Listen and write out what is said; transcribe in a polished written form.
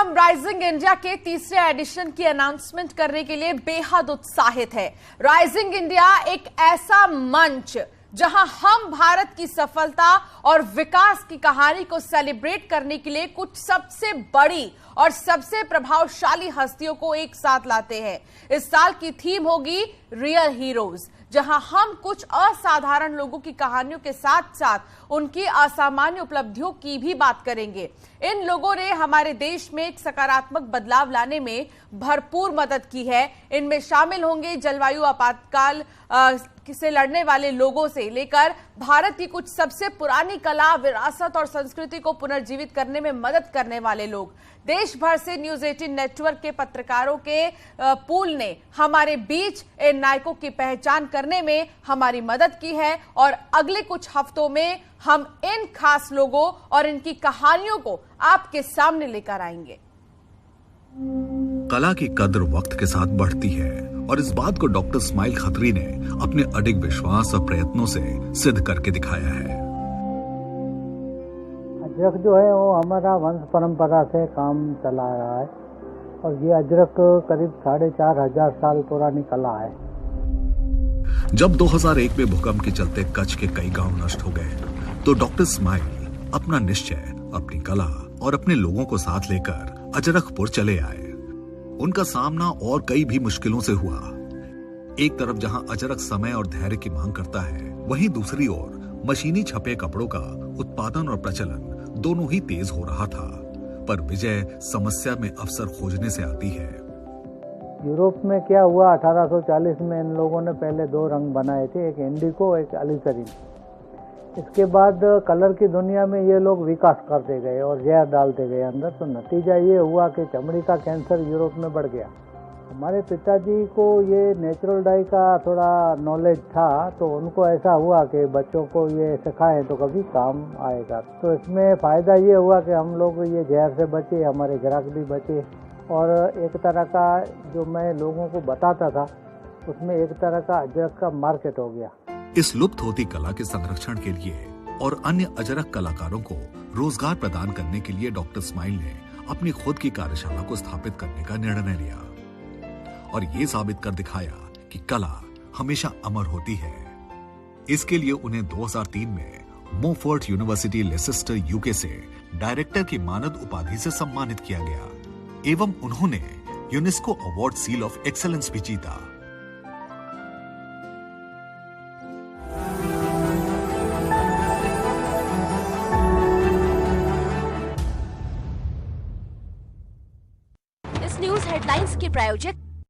हम rising India के तीसरे एडिशन की अनाउंसमेंट करने के लिए बेहद उत्साहित है। राइजिंग इंडिया एक ऐसा मंच जहां हम भारत की सफलता और विकास की कहानी को सेलिब्रेट करने के लिए कुछ सबसे बड़ी और सबसे प्रभावशाली हस्तियों को एक साथ लाते हैं। इस साल की थीम होगी रियल हीरोज, जहां हम कुछ असाधारण लोगों की कहानियों के साथ साथ उनकी असामान्य उपलब्धियों की भी बात करेंगे। इन लोगों ने हमारे देश में एक सकारात्मक बदलाव लाने में भरपूर मदद की है। इनमें शामिल होंगे जलवायु आपातकाल से लड़ने वाले लोगों से लेकर भारत की कुछ सबसे पुरानी कला, विरासत और संस्कृति को पुनर्जीवित करने में मदद करने वाले लोग। देश भर से न्यूज 18 नेटवर्क के पत्रकारों के पूल ने हमारे बीच इन नायकों की पहचान करने में हमारी मदद की है और अगले कुछ हफ्तों में हम इन खास लोगों और इनकी कहानियों को आपके सामने लेकर आएंगे। कला की कद्र वक्त के साथ बढ़ती है और इस बात को डॉक्टर इस्माइल खत्री ने अपने अडिग विश्वास और प्रयत्नों से सिद्ध करके दिखाया है। अजरक जो है वो हमारा वंश परंपरा से काम चला रहा है और ये अजरक करीब 4,500 साल पुरानी कला है। जब 2001 में भूकंप के चलते कच्छ के कई गांव नष्ट हो गए तो डॉक्टर इस्माइल अपना निश्चय, अपनी कला और अपने लोगों को साथ लेकर अजरकपुर चले आए। उनका सामना और कई भी मुश्किलों से हुआ। एक तरफ जहां अजरक समय और धैर्य की मांग करता है, वहीं दूसरी ओर मशीनी छपे कपड़ों का उत्पादन और प्रचलन दोनों ही तेज हो रहा था। पर विजय समस्या में अवसर खोजने से आती है। यूरोप में क्या हुआ, 1840 में इन लोगों ने पहले 2 रंग बनाए थे, एक इंडिको एक अलीसरीन। इसके बाद कलर की दुनिया में ये लोग विकास करते गए और जहर डालते गए अंदर, तो नतीजा ये हुआ कि चमड़ी का कैंसर यूरोप में बढ़ गया। हमारे पिताजी को ये नेचुरल डाई का थोड़ा नॉलेज था, तो उनको ऐसा हुआ कि बच्चों को ये सिखाएं तो कभी काम आएगा। तो इसमें फ़ायदा ये हुआ कि हम लोग ये जहर से बचे, हमारे ग्राहक भी बचे और एक तरह का जो मैं लोगों को बताता था उसमें एक तरह का अजरक का मार्केट हो गया। इस लुप्त होती कला के संरक्षण के लिए और अन्य अजरक कलाकारों को रोजगार प्रदान करने के लिए डॉक्टर इस्माइल ने अपनी खुद की कार्यशाला को स्थापित करने का निर्णय लिया और ये साबित कर दिखाया कि कला हमेशा अमर होती है। इसके लिए उन्हें 2003 में मोफर्ट यूनिवर्सिटी लेसेस्टर यूके से डायरेक्टर की मानद उपाधि से सम्मानित किया गया एवं उन्होंने UNESCO award seal of excellence भी जीता। न्यूज हेडलाइंस के प्रायोजक